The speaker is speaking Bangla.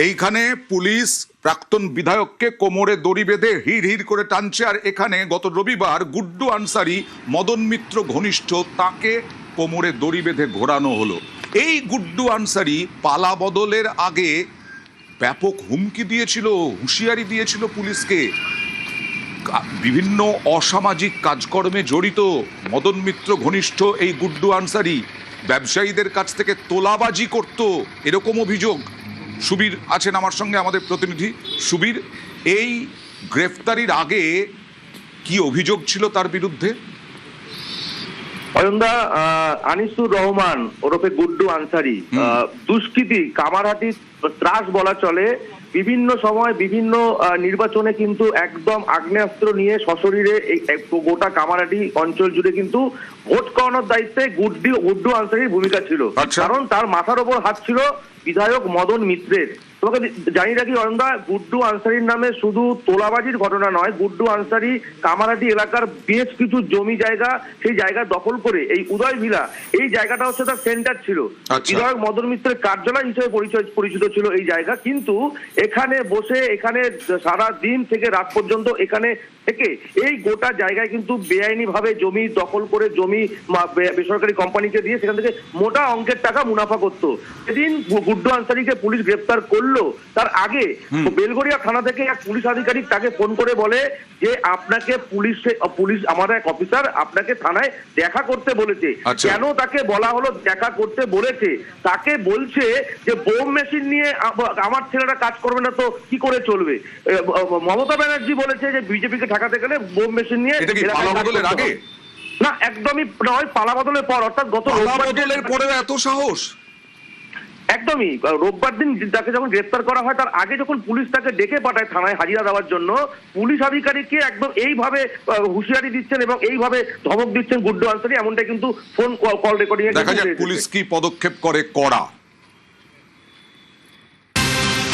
এইখানে পুলিশ প্রাক্তন বিধায়ককে কোমরে দড়ি বেঁধে হিড় হিড় করে টানছে, আর এখানে গত রবিবার গুড্ডু আনসারি মদন মিত্র ঘনিষ্ঠ তাকে কোমরে দড়ি বেঁধে ঘোরানো হলো। এই গুড্ডু আনসারি পালা বদলের আগে ব্যাপক হুমকি দিয়েছিল, হুঁশিয়ারি দিয়েছিল পুলিশকে। বিভিন্ন অসামাজিক কাজকর্মে জড়িত মদন মিত্র ঘনিষ্ঠ এই গুড্ডু আনসারি ব্যবসায়ীদের কাছ থেকে তোলাবাজি করত, এরকম অভিযোগ। সুবীর আছেন আমার সঙ্গে, আমাদের প্রতিনিধি সুবীর। এই গ্রেফতারির আগে কি অভিযোগ ছিল তার বিরুদ্ধে? অয়নদা, আনিসুর রহমান ওরফে গুড্ডু আনসারি দুষ্কৃতী, কামারহাটি ত্রাস বলা চলে। বিভিন্ন সময় বিভিন্ন নির্বাচনে কিন্তু একদম আগ্নেয়াস্ত্র নিয়ে সশরীরে গোটা কামারহাটি অঞ্চল জুড়ে কিন্তু ভোট করানোর দায়িত্বে গুড্ডু আনসারির ভূমিকা ছিল। কারণ তার মাথার ওপর হাত ছিল বিধায়ক মদন মিত্রের। তোমাকে জানিয়ে রাখি অয়নদা, গুড্ডু আনসারির নামে শুধু তোলাবাজির ঘটনা নয়, গুড্ডু আনসারি কামারহাটি এলাকার বেশ কিছু জমি জায়গা, সেই জায়গা দখল করে এই উদয় ভিলা, এই জায়গাটা হচ্ছে তার সেন্টার ছিল। বিধায়ক মদন মিত্রের কার্যালয় হিসেবে পরিচিত ছিল এই জায়গা। কিন্তু এখানে বসে, এখানে সারা দিন থেকে রাত পর্যন্ত এখানে থেকে এই গোটা জায়গায় কিন্তু বেআইনি ভাবে জমি দখল করে, জমি বেসরকারি কোম্পানিকে দিয়ে সেখান থেকে মোটা অঙ্কের টাকা মুনাফা করত। সেদিন গুড্ডু আনসারিকে পুলিশ গ্রেফতার করলো। তার আগে বেলগড়িয়া থানা থেকে এক পুলিশ আধিকারিক তাকে ফোন করে বলে যে আপনাকে পুলিশ আমার এক অফিসার আপনাকে থানায় দেখা করতে বলেছে। কেন তাকে বলা হলো দেখা করতে বলেছে? তাকে বলছে যে বোম মেশিন নিয়ে আমার ছেলেরা কাজ করবে না তো কি করে চলবে। মমতা ব্যানার্জি বলেছে যে বিজেপিকে ঠেকাতে গেলে বোম মেশিন নিয়ে। না, একদমই নয়, পালা বদলের পর, অর্থাৎ গত বদলের পরে এত সাহস? একদমই। রোববার দিন তাকে যখন গ্রেফতার করা হয়, তার আগে যখন পুলিশ তাকে ডেকে পাঠায় থানায় হাজিরা দেওয়ার জন্য, পুলিশ আধিকারিককে একদম এইভাবে হুঁশিয়ারি দিচ্ছেন এবং এইভাবে ধমক দিচ্ছেন গুড্ডু আনসারি, এমনটা কিন্তু ফোন কল রেকর্ডিং এ দেখা যায়। পুলিশ কি পদক্ষেপ করে কড়া?